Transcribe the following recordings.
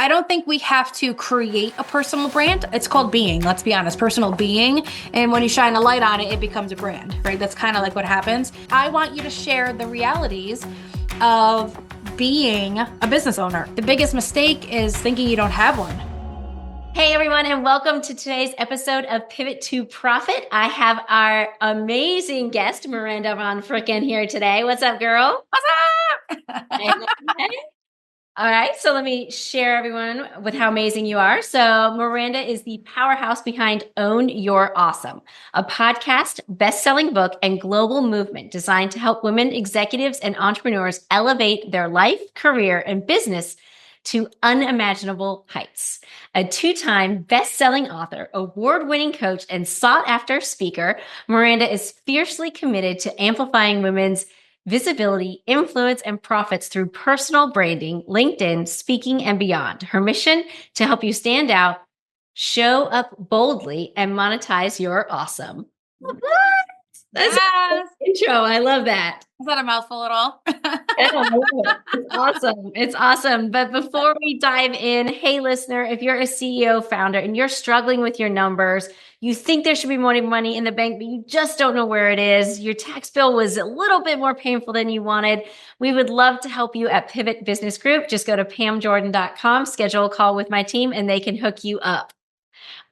I don't think we have to create a personal brand. It's called being, let's be honest, personal being. And when you shine a light on it, it becomes a brand, right? That's kind of like what happens. I want you to share the realities of being a business owner. The biggest mistake is thinking you don't have one. Hey everyone, and welcome to today's episode of Pivot to Profit. I have our amazing guest, Miranda VonFricken, here today. What's up, girl? What's up? All right, so let me share everyone with how amazing you are. So Miranda is the powerhouse behind Own Your Awesome, a podcast, best-selling book, and global movement designed to help women executives and entrepreneurs elevate their life, career, and business to unimaginable heights. A two-time best-selling author, award-winning coach, and sought-after speaker, Miranda is fiercely committed to amplifying women's visibility, influence, and profits through personal branding, LinkedIn, speaking, and beyond. Her mission to help you stand out, show up boldly, and monetize your awesome. What? That's an intro. I love that. Is that a mouthful at all? It's awesome. It's awesome. But before we dive in, hey, listener, if you're a CEO founder and you're struggling with your numbers, you think there should be more money in the bank, but you just don't know where it is. Your tax bill was a little bit more painful than you wanted. We would love to help you at Pivot Business Group. Just go to pamjordan.com, schedule a call with my team, and they can hook you up.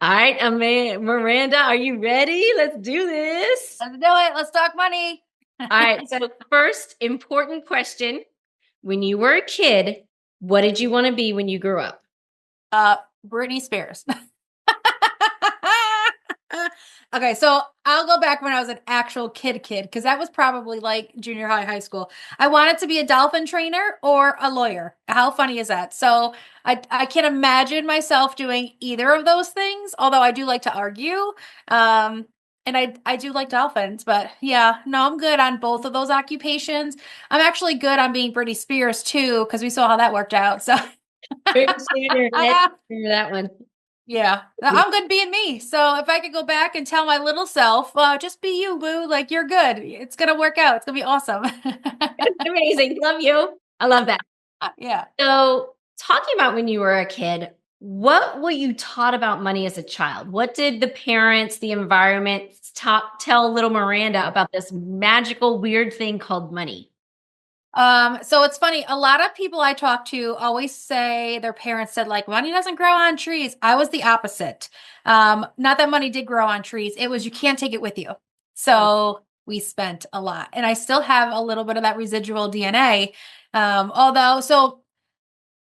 All right, Miranda, are you ready? Let's do this. Let's do it. Let's talk money. All right. So first important question. When you were a kid, what did you want to be when you grew up? Britney Spears. Okay, so I'll go back when I was an actual kid, because that was probably like junior high, high school. I wanted to be a dolphin trainer or a lawyer. How funny is that? So I can't imagine myself doing either of those things, although I do like to argue. And I do like dolphins, but yeah, no, I'm good on both of those occupations. I'm actually good on being Britney Spears too, because we saw how that worked out. So that one. Yeah, I'm good being me. So if I could go back and tell my little self, just be you, boo. Like, you're good. It's going to work out. It's going to be awesome. Amazing. Love you. I love that. Yeah. So talking about when you were a kid, what were you taught about money as a child? What did the parents, the environment tell little Miranda about this magical, weird thing called money? So it's funny. A lot of people I talk to always say their parents said like, money doesn't grow on trees. I was the opposite. Not that money did grow on trees. It was, you can't take it with you. So we spent a lot, and I still have a little bit of that residual DNA. So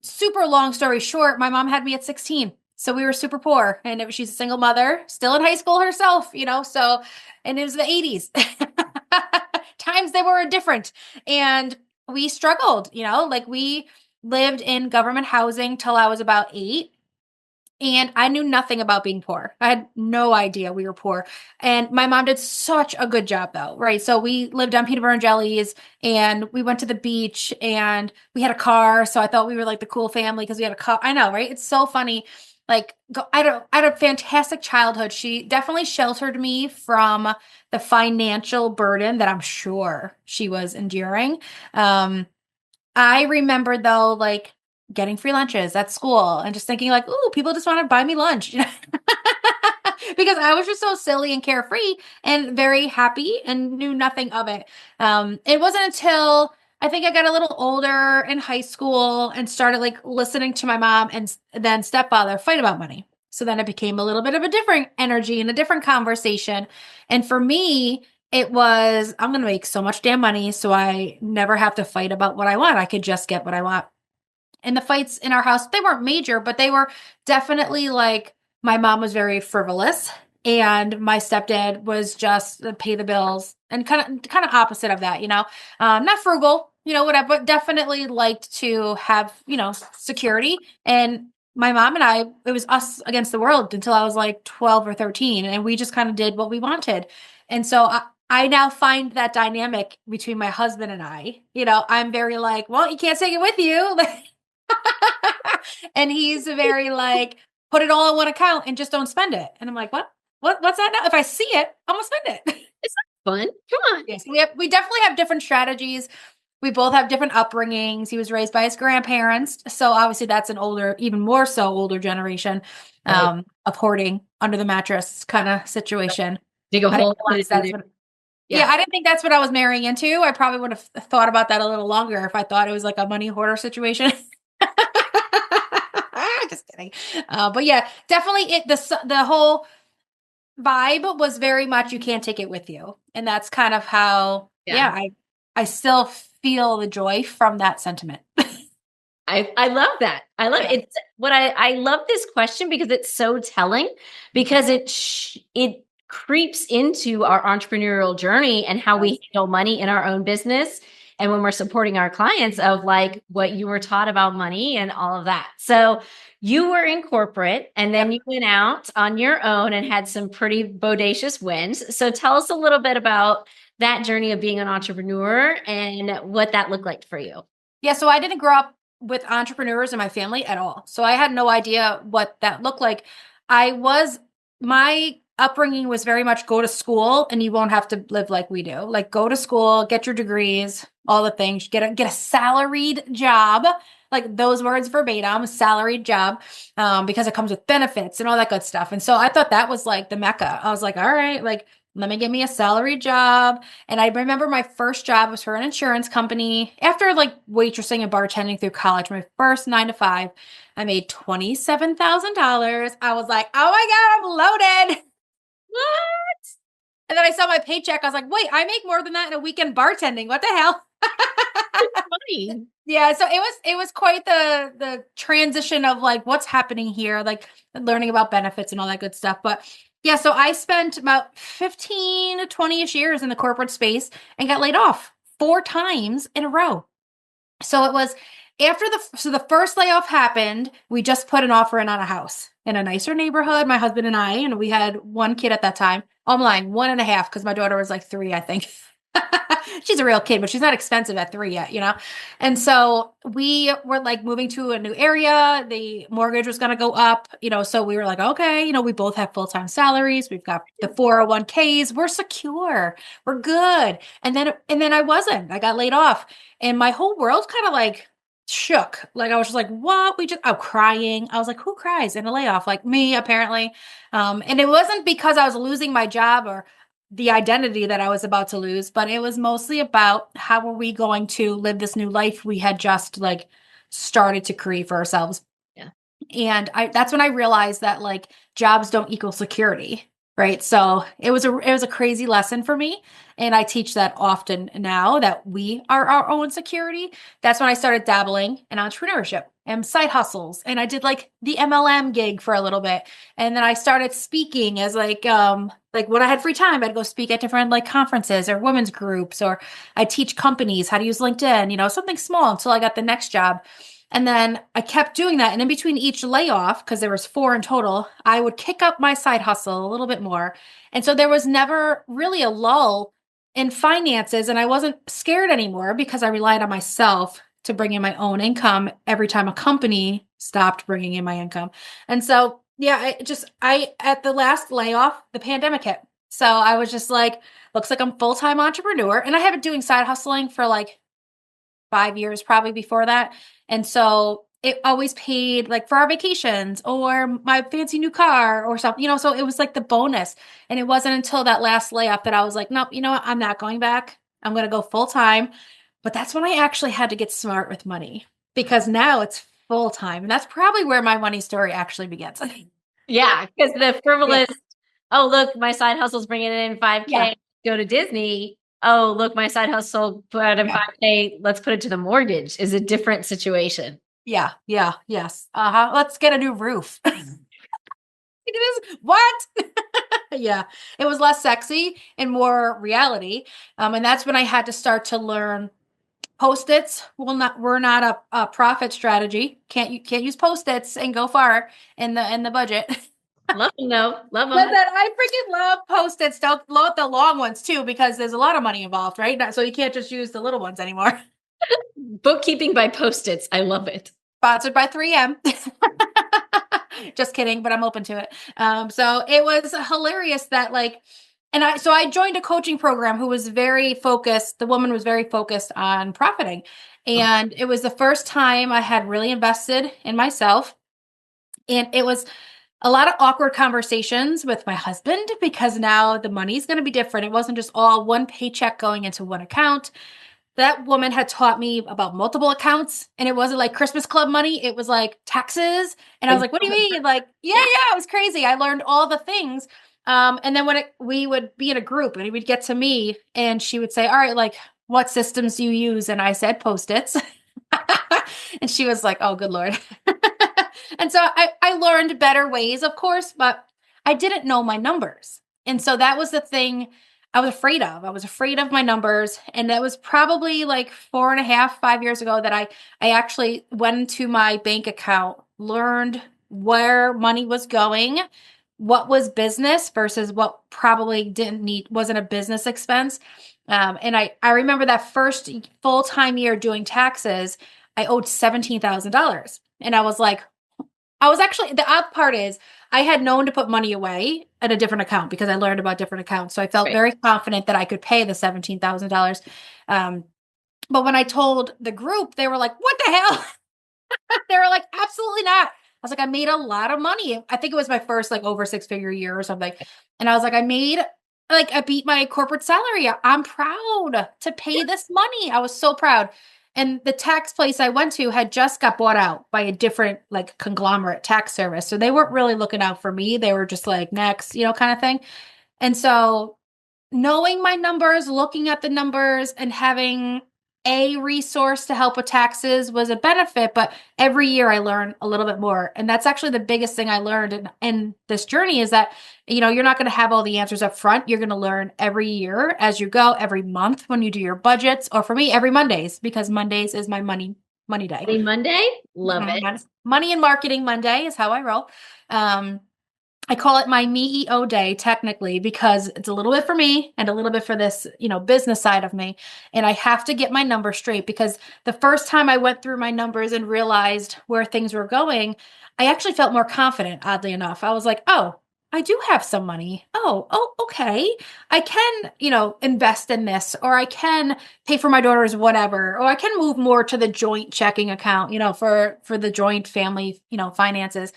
super long story short, my mom had me at 16. So we were super poor, and she's a single mother, still in high school herself, so, and it was the 80s. Times they were different. And we struggled, like we lived in government housing till I was about 8. And I knew nothing about being poor. I had no idea we were poor. And my mom did such a good job though, right? So we lived on peanut butter and jellies, and we went to the beach, and we had a car. So I thought we were like the cool family because we had a car. I know, right? It's so funny. Like, I had a fantastic childhood. She definitely sheltered me from the financial burden that I'm sure she was enduring. I remember though, like getting free lunches at school and just thinking like, ooh, people just want to buy me lunch, because I was just so silly and carefree and very happy and knew nothing of it. It wasn't until I think I got a little older in high school and started like listening to my mom and then stepfather fight about money. So then it became a little bit of a different energy and a different conversation. And for me, it was, I'm going to make so much damn money so I never have to fight about what I want. I could just get what I want. And the fights in our house, they weren't major, but they were definitely like, my mom was very frivolous and my stepdad was just pay the bills and kind of opposite of that, not frugal, whatever, but definitely liked to have, security. And my mom and I, it was us against the world until I was like 12 or 13. And we just kind of did what we wanted. And so I now find that dynamic between my husband and I, I'm very like, well, you can't take it with you. And he's very like, put it all in one account and just don't spend it. And I'm like, what's that now? If I see it, I'm gonna spend it. It's not fun. Come on. Yes, we definitely have different strategies. We both have different upbringings. He was raised by his grandparents. So obviously that's an older, even more so older generation Right. of hoarding under the mattress kind of situation. Dig a I didn't hole, put realize it in that's there. what, yeah, Yeah. I didn't think that's what I was marrying into. I probably would have thought about that a little longer if I thought it was like a money hoarder situation. Just kidding. But yeah, definitely the whole vibe was very much you can't take it with you. And that's kind of how, Yeah. yeah, I still feel the joy from that sentiment. I love that. I love Yeah. it. It's what I love this question because it's so telling because it creeps into our entrepreneurial journey and how we handle money in our own business and when we're supporting our clients of like what you were taught about money and all of that. So you were in corporate and then Yep. you went out on your own and had some pretty bodacious wins. So tell us a little bit about that journey of being an entrepreneur and what that looked like for you. Yeah, so I didn't grow up with entrepreneurs in my family at all. So I had no idea what that looked like. My upbringing was very much go to school and you won't have to live like we do. Like go to school, get your degrees, all the things, get a salaried job, like those words verbatim, salaried job, because it comes with benefits and all that good stuff. And so I thought that was like the mecca. I was like, all right, like let me get me a salaried job. And I remember my first job was for an insurance company. After like waitressing and bartending through college, my first 9 to 5, I made $27,000. I was like, oh my God, I'm loaded. What? And then I saw my paycheck. I was like, wait, I make more than that in a weekend bartending. What the hell? Funny. Yeah, so it was quite the transition of like what's happening here, like learning about benefits and all that good stuff. But yeah, so I spent about 15 to 20ish years in the corporate space and got laid off 4 times in a row. So it was after the first layoff happened, we just put an offer in on a house in a nicer neighborhood, my husband and we had 1 kid at that time. Oh, I'm lying, 1.5, because my daughter was like 3, I think. She's a real kid, but she's not expensive at 3 yet, you know? And so we were like moving to a new area. The mortgage was going to go up, so we were like, okay, we both have full-time salaries. We've got the 401ks. We're secure. We're good. And then I got laid off and my whole world kind of like shook. Like I was just like, what? I'm crying. I was like, who cries in a layoff? Like me, apparently. And it wasn't because I was losing my job or the identity that I was about to lose, but it was mostly about how were we going to live this new life we had just like started to create for ourselves. Yeah. And that's when I realized that like jobs don't equal security, right? So it was a crazy lesson for me. And I teach that often now that we are our own security. That's when I started dabbling in entrepreneurship and side hustles. And I did like the MLM gig for a little bit. And then I started speaking as like when I had free time, I'd go speak at different like conferences or women's groups, or I teach companies how to use LinkedIn, something small until I got the next job. And then I kept doing that. And in between each layoff, because there was 4 in total, I would kick up my side hustle a little bit more. And so there was never really a lull in finances. And I wasn't scared anymore because I relied on myself to bring in my own income every time a company stopped bringing in my income. And so, yeah, at the last layoff, the pandemic hit. So I was just like, looks like I'm full-time entrepreneur. And I have been doing side hustling for like 5 years probably before that. And so it always paid like for our vacations or my fancy new car or something, so it was like the bonus. And it wasn't until that last layoff that I was like, nope, you know what? I'm not going back. I'm going to go full time. But that's when I actually had to get smart with money because now it's full time. And that's probably where my money story actually begins. Yeah, because the Yeah. frivolous, oh, look, my side hustle's bringing in Yeah. 5K, go to Disney. Oh, look, my side hustle put out in Yeah. 5K, let's put it to the mortgage is a different situation. Yeah. Yeah. Yes. Uh-huh. Let's get a new roof. It is what? Yeah, it was less sexy and more reality. And that's when I had to start to learn post-its. We're not a profit strategy. You can't use post-its and go far in the budget. Love them though. Love But them. then I freaking love post-its. Don't load the long ones too, because there's a lot of money involved, right? So you can't just use the little ones anymore. Bookkeeping by post-its. I love it. Sponsored by 3M. Just kidding, but I'm open to it. So it was hilarious that like So I joined a coaching program who was very focused. The woman was very focused on profiting. Oh, And it was the first time I had really invested in myself. And it was a lot of awkward conversations with my husband because now the money's going to be different. It wasn't just all one paycheck going into one account. That woman had taught me about multiple accounts, and it wasn't like Christmas club money. It was like taxes. And I was like, like, what do you mean? Like, yeah, yeah, yeah, it was crazy. I learned all the things. And then we would be in a group and he would get to me and she would say, all right, like what systems do you use? And I said Post-its. And she was like, oh, good Lord. And so I learned better ways, of course, but I didn't know my numbers. And so that was the thing I was afraid of. I was afraid of my numbers. And that was probably like 4.5, 5 years ago that I actually went into my bank account, learned where money was going, what was business versus what probably wasn't a business expense. And I remember that first full-time year doing taxes, I owed $17,000. And I was actually, the odd part is I had known to put money away at a different account because I learned about different accounts. So I felt right. very confident that I could pay the $17,000. Um, but when I told the group, they were like, what the hell? They were like, absolutely not. I was like, I made a lot of money. I think it was my first like over six-figure year or something. And I was like, I beat my corporate salary. I'm proud to pay this money. I was so proud. And the tax place I went to had just got bought out by a different like conglomerate tax service. So they weren't really looking out for me. They were just like next, kind of thing. And so knowing my numbers, looking at the numbers, and having a resource to help with taxes was a benefit. But every year I learn a little bit more. And that's actually the biggest thing I learned in this journey is that, you're not going to have all the answers up front. You're going to learn every year as you go, every month when you do your budgets, or for me, every Mondays, because Mondays is my money day. Money Monday, love it. Money and marketing Monday is how I roll. Um, I call it my MEO day technically because it's a little bit for me and a little bit for this, business side of me. And I have to get my numbers straight because the first time I went through my numbers and realized where things were going, I actually felt more confident, oddly enough. I was like, oh, I do have some money. Oh, okay. I can, invest in this, or I can pay for my daughter's whatever, or I can move more to the joint checking account, for the joint family, finances.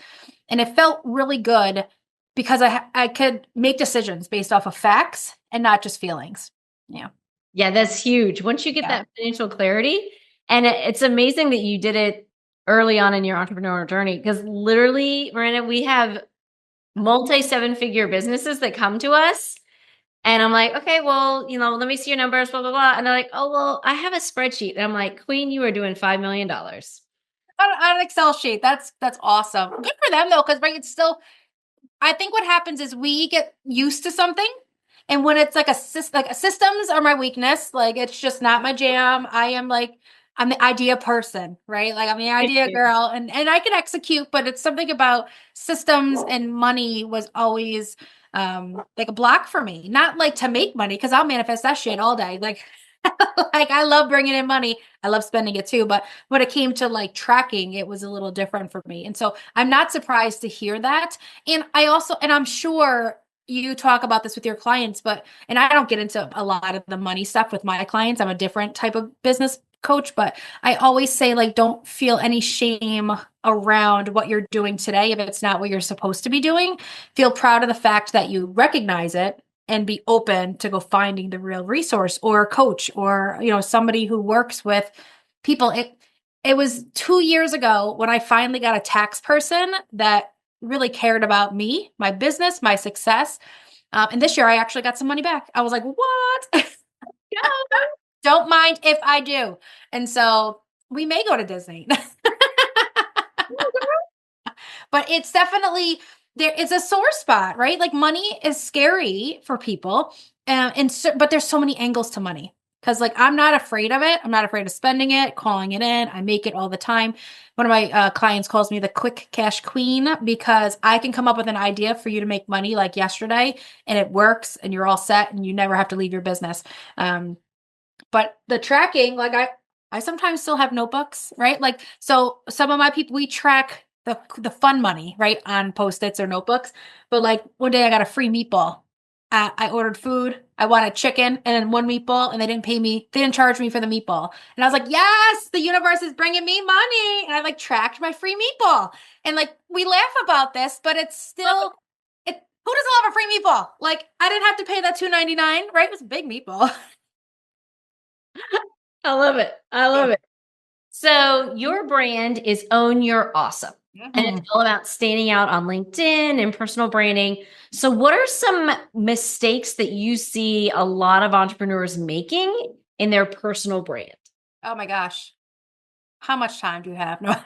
And it felt really good because I could make decisions based off of facts and not just feelings. Yeah. Yeah, that's huge. Once you get Yeah. that financial clarity, and it's amazing that you did it early on in your entrepreneurial journey, because literally, Miranda, we have multi seven-figure businesses that come to us. And I'm like, okay, well, let me see your numbers, blah, blah, blah. And they're like, oh, well, I have a spreadsheet. And I'm like, Queen, you are doing $5 million. On an Excel sheet. That's awesome. Good for them though, because right, it's still I think what happens is we get used to something. And when it's like systems are my weakness, like it's just not my jam. I'm the idea person, right? Like I'm the idea girl and I can execute, but it's something about systems and money was always like a block for me. Not like to make money because I'll manifest that shit all day. Like like I love bringing in money. I love spending it too, but when it came to like tracking, it was a little different for me. And so I'm not surprised to hear that. And I'm sure you talk about this with your clients, and I don't get into a lot of the money stuff with my clients. I'm a different type of business coach, but I always say, like, don't feel any shame around what you're doing today if it's not what you're supposed to be doing. Feel proud of the fact that you recognize it and be open to go finding the real resource or a coach or, somebody who works with people. It was 2 years ago when I finally got a tax person that really cared about me, my business, my success. And this year I actually got some money back. I was like, what? Don't mind if I do. And so we may go to Disney. But it's definitely there is a sore spot, right? Like money is scary for people. But there's so many angles to money. Because like I'm not afraid of it. I'm not afraid of spending it, calling it in. I make it all the time. One of my clients calls me the quick cash queen because I can come up with an idea for you to make money like yesterday, and it works, and you're all set, and you never have to leave your business. But the tracking, like I sometimes still have notebooks, right? Like so, some of my people we track the fun money, right, on Post-its or notebooks. But like one day I got a free meatball. I ordered food. I wanted chicken and one meatball, and they didn't pay me. They didn't charge me for the meatball. And I was like, yes, the universe is bringing me money. And I like tracked my free meatball. And like, we laugh about this, but it's still, who doesn't love a free meatball? Like, I didn't have to pay that $2.99, right? It was a big meatball. I love it. I love it. So your brand is Own Your Awesome. And it's all about standing out on LinkedIn and personal branding. So what are some mistakes that you see a lot of entrepreneurs making in their personal brand? Oh my gosh. How much time do you have? No,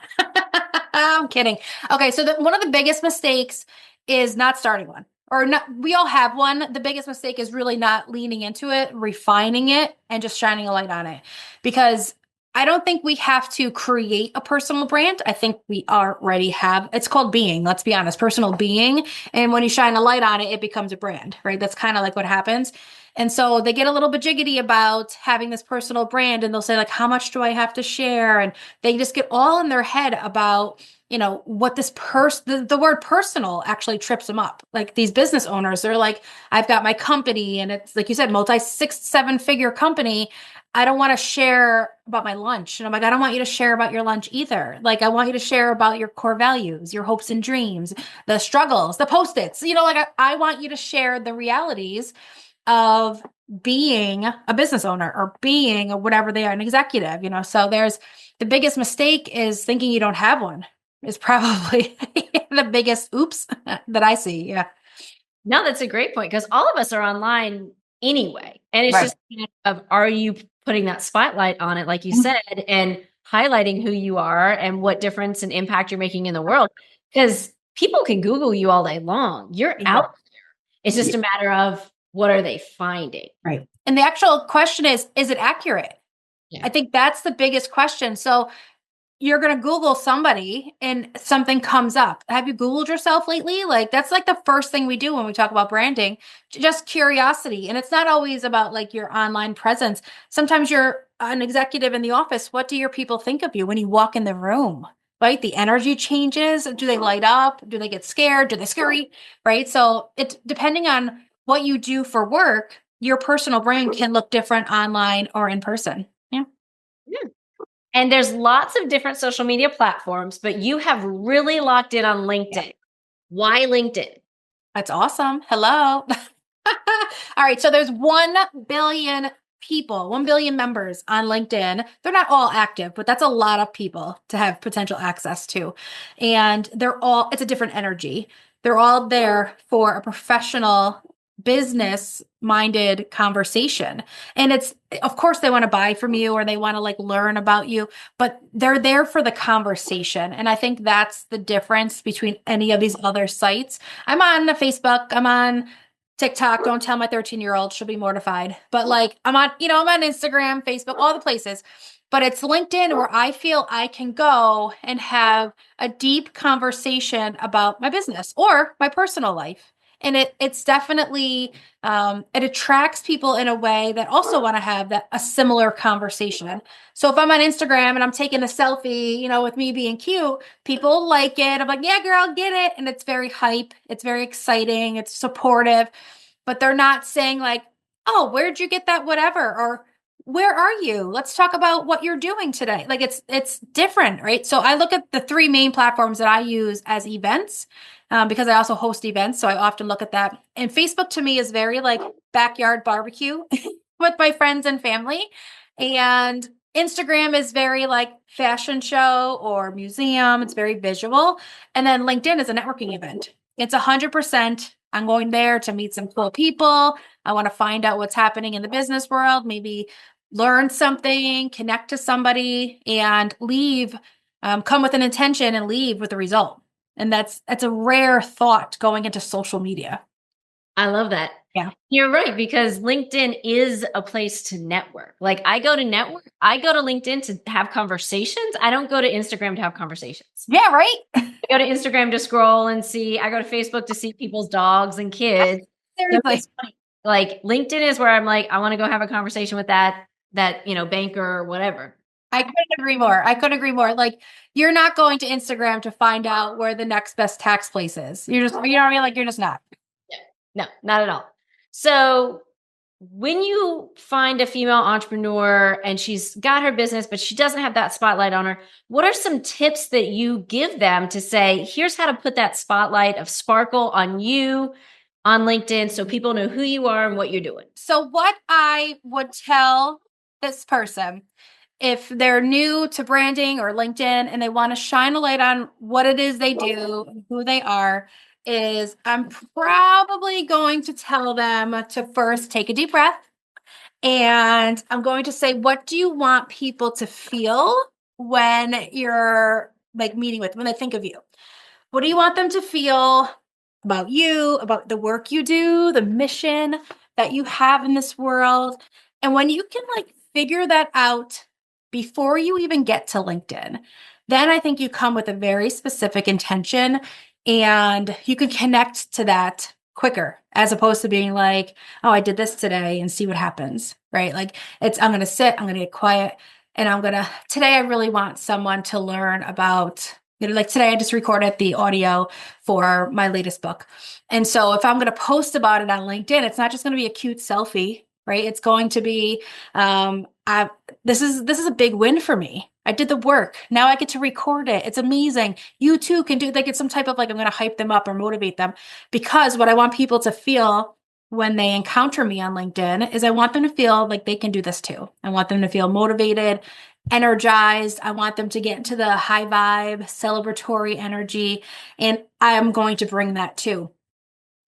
I'm kidding. Okay, so one of the biggest mistakes is not starting one. Or not, we all have one. The biggest mistake is really not leaning into it, refining it, and just shining a light on it. Because I don't think we have to create a personal brand. I think we already have. It's called being, let's be honest, personal being. And when you shine a light on it, it becomes a brand, right? That's kind of like what happens. And so they get a little bit jiggity about having this personal brand, and they'll say like, how much do I have to share? And they just get all in their head about, what this the word personal actually trips them up. Like these business owners, they're like, I've got my company, and it's like you said, multi 6, 7 figure company. I don't want to share about my lunch. And I'm like, I don't want you to share about your lunch either. Like, I want you to share about your core values, your hopes and dreams, the struggles, the post-its, like I want you to share the realities of being a business owner or being whatever they are, an executive, So there's the biggest mistake is thinking you don't have one is probably the biggest oops that I see. Yeah. No, that's a great point because all of us are online anyway. And it's Right. just of are you putting that spotlight on it, like you said, and highlighting who you are and what difference and impact you're making in the world. Because people can Google you all day long. You're out there. It's just a matter of what are they finding? Right. And the actual question is it accurate? Yeah. I think that's the biggest question. So you're going to Google somebody and something comes up. Have you Googled yourself lately? Like that's like the first thing we do when we talk about branding, just curiosity. And it's not always about like your online presence. Sometimes you're an executive in the office. What do your people think of you when you walk in the room? Right? The energy changes. Do they light up? Do they get scared? Do they scurry? Right? So it's depending on what you do for work, your personal brand can look different online or in person. Yeah. Yeah. And there's lots of different social media platforms, but you have really locked in on LinkedIn. Yeah. Why LinkedIn? That's awesome. Hello. All right. So there's 1 billion people, 1 billion members on LinkedIn. They're not all active, but that's a lot of people to have potential access to. And it's a different energy. They're all there for a professional business minded conversation. And it's, of course, they want to buy from you or they want to like learn about you, but they're there for the conversation. And I think that's the difference between any of these other sites. I'm on Facebook, I'm on TikTok. Don't tell my 13-year-old, she'll be mortified. But like I'm on Instagram, Facebook, all the places. But it's LinkedIn where I feel I can go and have a deep conversation about my business or my personal life. And it's definitely it attracts people in a way that also want to have a similar conversation. So if I'm on Instagram and I'm taking a selfie, with me being cute, people like it. I'm like, yeah, girl, get it. And it's very hype. It's very exciting. It's supportive, but they're not saying like, oh, where'd you get that? Whatever. Or where are you? Let's talk about what you're doing today. Like it's different, right? So I look at the 3 main platforms that I use as events. Because I also host events. So I often look at that. And Facebook to me is very like backyard barbecue with my friends and family. And Instagram is very like fashion show or museum. It's very visual. And then LinkedIn is a networking event. It's 100%. I'm going there to meet some cool people. I want to find out what's happening in the business world, maybe learn something, connect to somebody, and leave, come with an intention and leave with a result. And that's a rare thought going into social media. I love that. Yeah. You're right, because LinkedIn is a place to network. Like I go to LinkedIn to have conversations. I don't go to Instagram to have conversations. Yeah, right? I go to Instagram to scroll and see. I go to Facebook to see people's dogs and kids. Seriously. Like LinkedIn is where I'm like, I want to go have a conversation with that banker or whatever. I couldn't agree more. Like you're not going to Instagram to find out where the next best tax place is. You're just, you know what I mean? Like you're just not. No, not at all. So when you find a female entrepreneur and she's got her business, but she doesn't have that spotlight on her, what are some tips that you give them to say, here's how to put that spotlight of sparkle on you on LinkedIn so people know who you are and what you're doing? So what I would tell this person, if they're new to branding or LinkedIn and they want to shine a light on what it is they do, and who they are, is I'm probably going to tell them to first take a deep breath. And I'm going to say, what do you want people to feel when you're like meeting with, when they think of you? What do you want them to feel about you, about the work you do, the mission that you have in this world? And when you can like figure that out before you even get to LinkedIn, then I think you come with a very specific intention and you can connect to that quicker as opposed to being like, oh, I did this today and see what happens, right? Like I'm going to sit, I'm going to get quiet, and today I really want someone to learn about, like today I just recorded the audio for my latest book. And so if I'm going to post about it on LinkedIn, it's not just going to be a cute selfie, right? It's going to be, this is a big win for me. I did the work. Now I get to record it. It's amazing. You too can do, like, it's some type of like, I'm going to hype them up or motivate them, because what I want people to feel when they encounter me on LinkedIn is I want them to feel like they can do this too. I want them to feel motivated, energized. I want them to get into the high vibe, celebratory energy, and I am going to bring that too.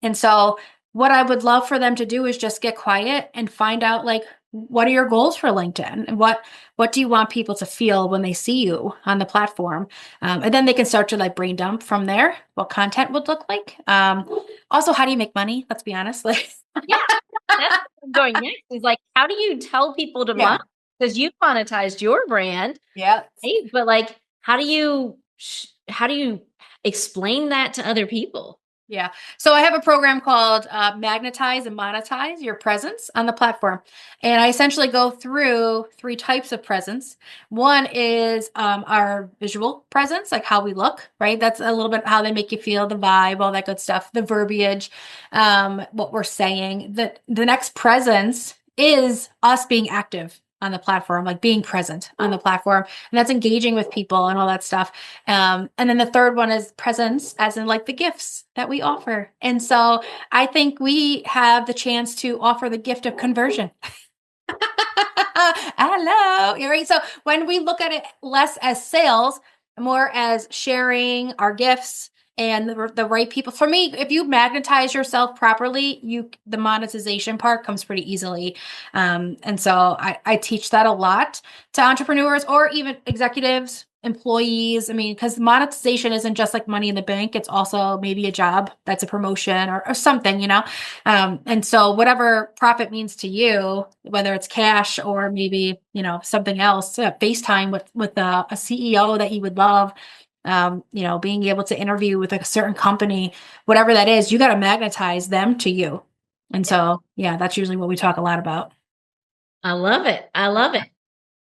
And so what I would love for them to do is just get quiet and find out, like, what are your goals for LinkedIn, and what do you want people to feel when they see you on the platform? And then they can start to like brain dump from there what content would look like. Also, how do you make money? Let's be honest. Like, Yeah, that's what I'm going next. Is like, how do you tell people to yeah, monetize? Because you monetized your brand, yeah. right? But like, how do you explain that to other people? Yeah. So I have a program called Magnetize and Monetize Your Presence on the platform. And I essentially go through three types of presence. One is our visual presence, like how we look, right? That's a little bit how they make you feel, the vibe, all that good stuff, the verbiage, what we're saying. The next presence is us being active on the platform, like being present on the platform. And that's engaging with people and all that stuff. And then the third one is presence, as in like the gifts that we offer. And so I think we have the chance to offer the gift of conversion. Hello. Right. So when we look at it less as sales, more as sharing our gifts and the right people. For me, if you magnetize yourself properly, the monetization part comes pretty easily. And so I teach that a lot to entrepreneurs or even executives, employees. I mean, because monetization isn't just like money in the bank. It's also maybe a job that's a promotion or something, you know? And so whatever profit means to you, whether it's cash or maybe, something else, FaceTime with a CEO that you would love, being able to interview with a certain company, whatever that is, you got to magnetize them to you. And so, yeah, that's usually what we talk a lot about. I love it. I love it.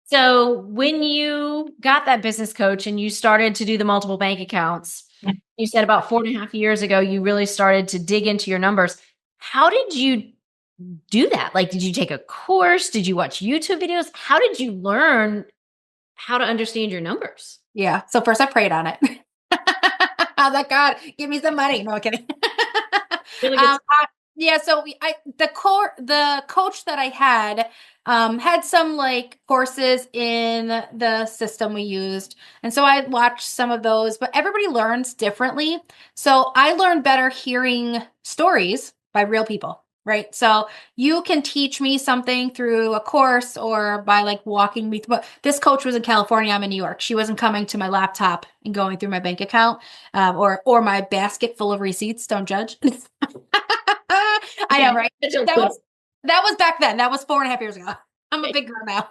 So when you got that business coach and you started to do the multiple bank accounts, you said about 4.5 years ago, you really started to dig into your numbers. How did you do that? Like, did you take a course? Did you watch YouTube videos? How did you learn how to understand your numbers? Yeah. So first I prayed on it. I was like, God, give me some money. No, I'm kidding. Really good. Yeah. So the coach that I had some like courses in the system we used. And so I watched some of those, but everybody learns differently. So I learned better hearing stories by real people. Right. So you can teach me something through a course or by like walking me through. But this coach was in California. I'm in New York. She wasn't coming to my laptop and going through my bank account, or my basket full of receipts. Don't judge. I know, right? That was back then. That was 4.5 years ago. I'm a big girl now.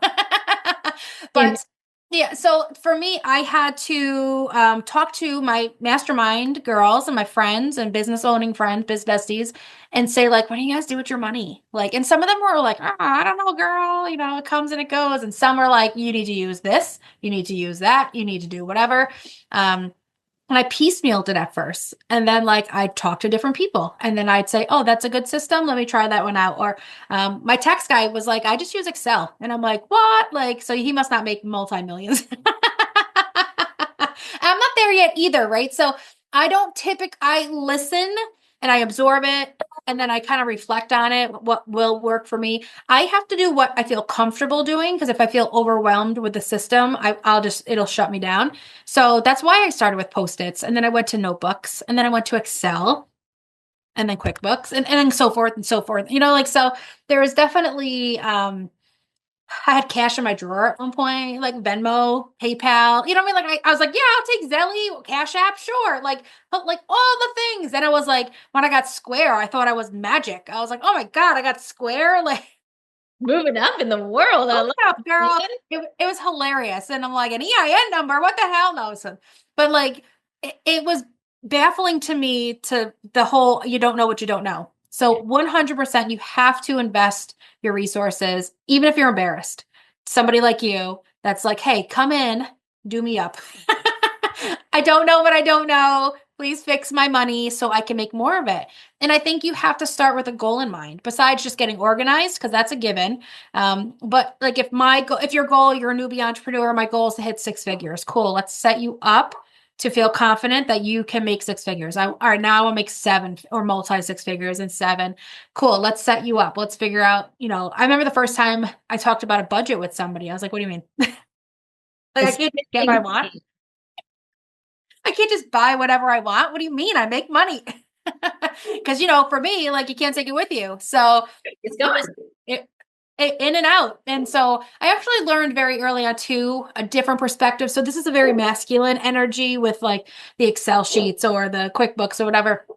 But yeah, so for me, I had to talk to my mastermind girls and my friends and business owning friends, biz besties, and say, like, what do you guys do with your money? Like, and some of them were like, I don't know, girl, it comes and it goes. And some are like, you need to use this, you need to use that, you need to do whatever. And I piecemealed it at first. And then like I'd talk to different people. And then I'd say, oh, that's a good system. Let me try that one out. Or my tax guy was like, I just use Excel. And I'm like, what? Like, so he must not make multi-millions. I'm not there yet either, right? So I don't typically, I listen and I absorb it and then I kind of reflect on it, what will work for me. I have to do what I feel comfortable doing because if I feel overwhelmed with the system, I'll just, it'll shut me down. So that's why I started with Post-its and then I went to notebooks and then I went to Excel and then QuickBooks and then so forth and so forth. Like, so there is definitely, I had cash in my drawer at one point, like Venmo, PayPal. You know what I mean? Like I was like, yeah, I'll take Zelly, Cash App, sure. Like all the things. And it was like when I got Square, I thought I was magic. I was like, oh my God, I got Square. Like Moving up in the world. I love up, girl. it. It was hilarious. And I'm like, an EIN number, what the hell? No. So, but like it was baffling to me to the whole you don't know what you don't know. So 100% you have to invest your resources, even if you're embarrassed. Somebody like you that's like, hey, come in, do me up. I don't know what I don't know. Please fix my money so I can make more of it. And I think you have to start with a goal in mind, besides just getting organized, because that's a given. But like if your goal, you're a newbie entrepreneur, my goal is to hit 6 figures. Cool. Let's set you up to feel confident that you can make 6 figures. All right, now I want to make 7 or multi 6 figures and 7. Cool. Let's set you up. Let's figure out, I remember the first time I talked about a budget with somebody. I was like, what do you mean? Like I can't just get what I want. I can't just buy whatever I want. What do you mean? I make money. Because, for me, like you can't take it with you. So It's going. in and out. And so I actually learned very early on too, a different perspective. So this is a very masculine energy with like the Excel sheets or the QuickBooks or whatever.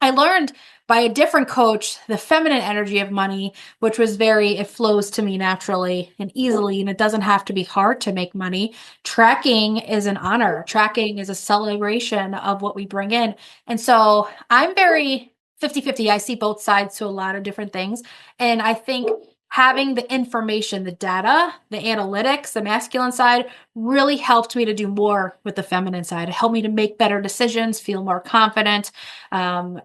I learned by a different coach the feminine energy of money, which was it flows to me naturally and easily, and it doesn't have to be hard to make money. Tracking is an honor, tracking is a celebration of what we bring in. And so I'm very 50-50. I see both sides to a lot of different things. And I think having the information, the data, the analytics, the masculine side really helped me to do more with the feminine side. It helped me to make better decisions, feel more confident,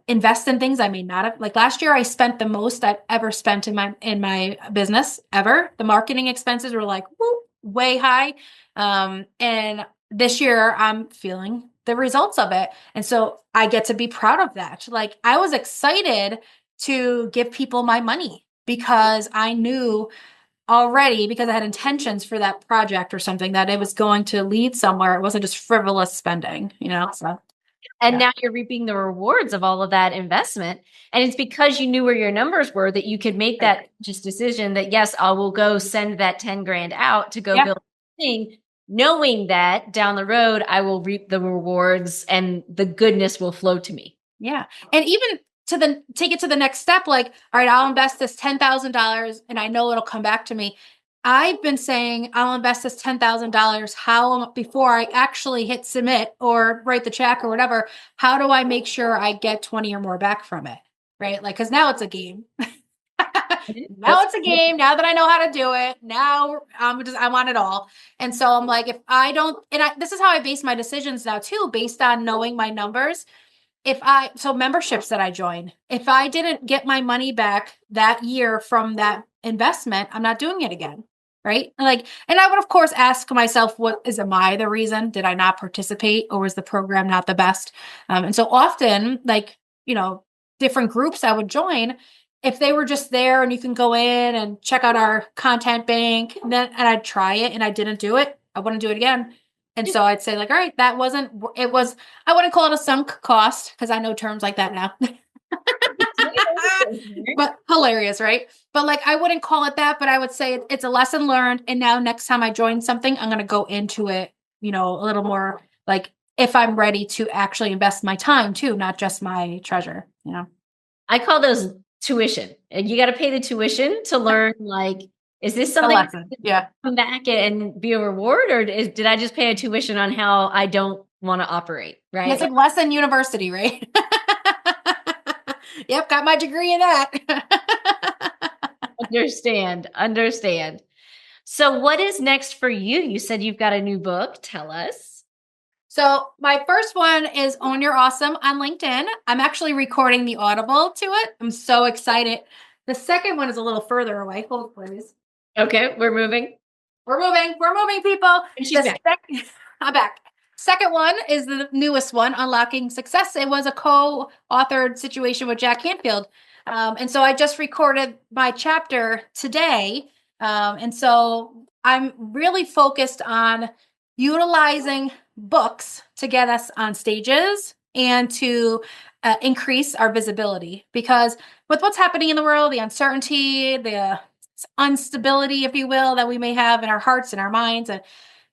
invest in things I may not have. Like last year, I spent the most I've ever spent in my business ever. The marketing expenses were like way high, and this year I'm feeling the results of it, and so I get to be proud of that. Like I was excited to give people my money because I knew already, because I had intentions for that project or something, that it was going to lead somewhere. It wasn't just frivolous spending, so. And Yeah. now you're reaping the rewards of all of that investment. And it's because you knew where your numbers were that you could make that just decision that, yes, I will go send that 10 grand out to go Yeah. build a thing, knowing that down the road, I will reap the rewards and the goodness will flow to me. Yeah. And even take it to the next step, like, all right, I'll invest this $10,000 and I know it'll come back to me. I've been saying I'll invest this $10,000 before I actually hit submit or write the check or whatever. How do I make sure I get 20 or more back from it? Right? Like, because now it's a game. Now it's a game. Now that I know how to do it, now I want it all. And so I'm like, if I don't, this is how I base my decisions now too, based on knowing my numbers. So memberships that I join, if I didn't get my money back that year from that investment, I'm not doing it again. Right. And I would, of course, ask myself, am I the reason? Did I not participate or was the program not the best? And so often, different groups I would join, if they were just there and you can go in and check out our content bank, and I'd try it and I didn't do it, I wouldn't do it again. And so I'd say like, all right, I wouldn't call it a sunk cost because I know terms like that now. But hilarious, right? But like, I wouldn't call it that, but I would say it's a lesson learned. And now next time I join something, I'm going to go into it, a little more like if I'm ready to actually invest my time too, not just my treasure, I call those tuition. You got to pay the tuition to learn, like, is this something come back and be a reward, or did I just pay a tuition on how I don't want to operate? Right. It's like lesson university, right? Yep. Got my degree in that. Understand. So what is next for you? You said you've got a new book. Tell us. So my first one is Own Your Awesome on LinkedIn. I'm actually recording the Audible to it. I'm so excited. The second one is a little further away. Hold please. Okay, we're moving. We're moving. We're moving, people. And she's back. I'm back. Second one is the newest one, Unlocking Success. It was a co-authored situation with Jack Canfield. And so I just recorded my chapter today. And so I'm really focused on utilizing books to get us on stages and to increase our visibility. Because with what's happening in the world, the uncertainty, the instability, if you will, that we may have in our hearts and our minds, and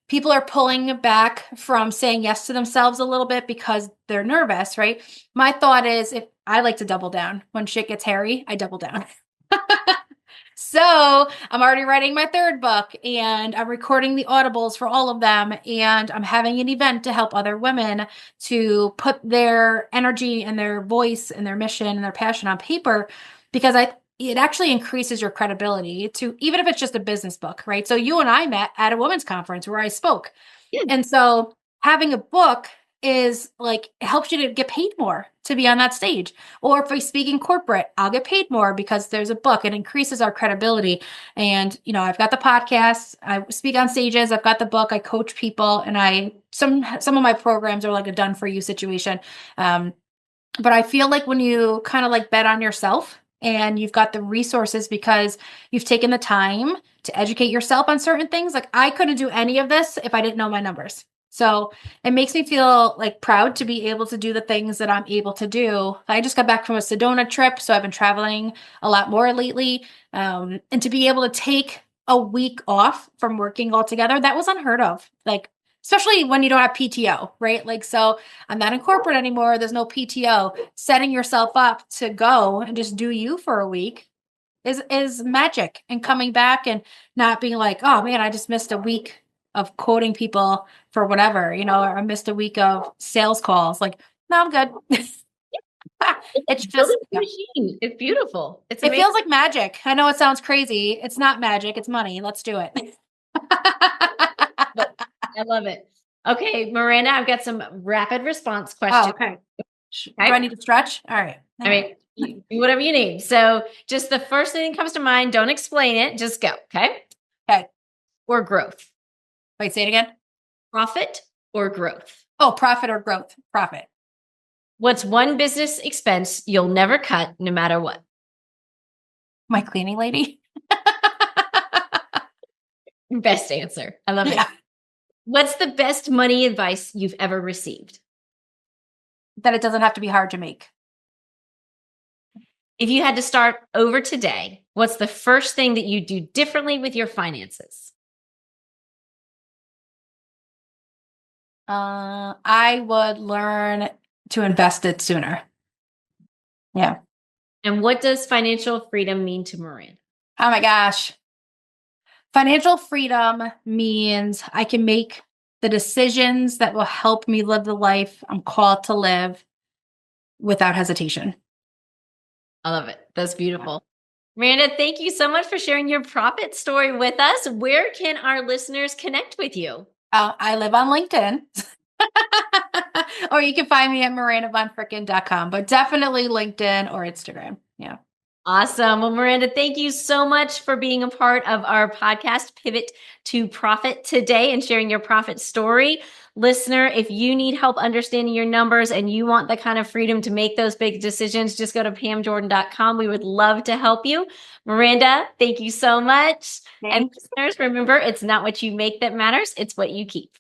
people are pulling back from saying yes to themselves a little bit because they're nervous, right? My thought is, if I like to double down when shit gets hairy, I double down. So I'm already writing my third book and I'm recording the audibles for all of them. And I'm having an event to help other women to put their energy and their voice and their mission and their passion on paper, because it actually increases your credibility to, even if it's just a business book, right? So you and I met at a women's conference where I spoke. Yeah. And so having a book is like, it helps you to get paid more to be on that stage. Or if I speak in corporate, I'll get paid more because there's a book. It increases our credibility. And, I've got the podcast, I speak on stages, I've got the book, I coach people, and some of my programs are like a done for you situation. But I feel like when you kind of like bet on yourself and you've got the resources because you've taken the time to educate yourself on certain things, like I couldn't do any of this if I didn't know my numbers. So it makes me feel like proud to be able to do the things that I'm able to do. I just got back from a Sedona trip, so I've been traveling a lot more lately. And to be able to take a week off from working altogether, that was unheard of. Like, especially when you don't have PTO, right? Like, so I'm not in corporate anymore. There's no PTO. Setting yourself up to go and just do you for a week is magic. And coming back and not being like, oh man, I just missed a week of quoting people for whatever, or I missed a week of sales calls. Like, no, I'm good. It's just machine. It's beautiful. It feels like magic. I know it sounds crazy. It's not magic. It's money. Let's do it. I love it. Okay, Miranda, I've got some rapid response questions. Oh, okay. Do I need to stretch? All right. I mean, whatever you need. So just the first thing that comes to mind, don't explain it. Just go. Okay. Okay. Or growth. Wait, say it again. Profit or growth? Oh, profit or growth. Profit. What's one business expense you'll never cut no matter what? My cleaning lady. Best answer. I love it. What's the best money advice you've ever received? That it doesn't have to be hard to make. If you had to start over today, what's the first thing that you do differently with your finances? I would learn to invest it sooner. Yeah. And what does financial freedom mean to Miranda? Oh my gosh. Financial freedom means I can make the decisions that will help me live the life I'm called to live without hesitation. I love it. That's beautiful. Miranda, thank you so much for sharing your profit story with us. Where can our listeners connect with you? I live on LinkedIn. Or you can find me at MirandaVonFricken.com, but definitely LinkedIn or Instagram. Yeah. Awesome. Well, Miranda, thank you so much for being a part of our podcast, Pivot to Profit today, and sharing your profit story. Listener, if you need help understanding your numbers and you want the kind of freedom to make those big decisions, just go to PamJordan.com. We would love to help you. Miranda, thank you so much. And listeners, remember, it's not what you make that matters. It's what you keep.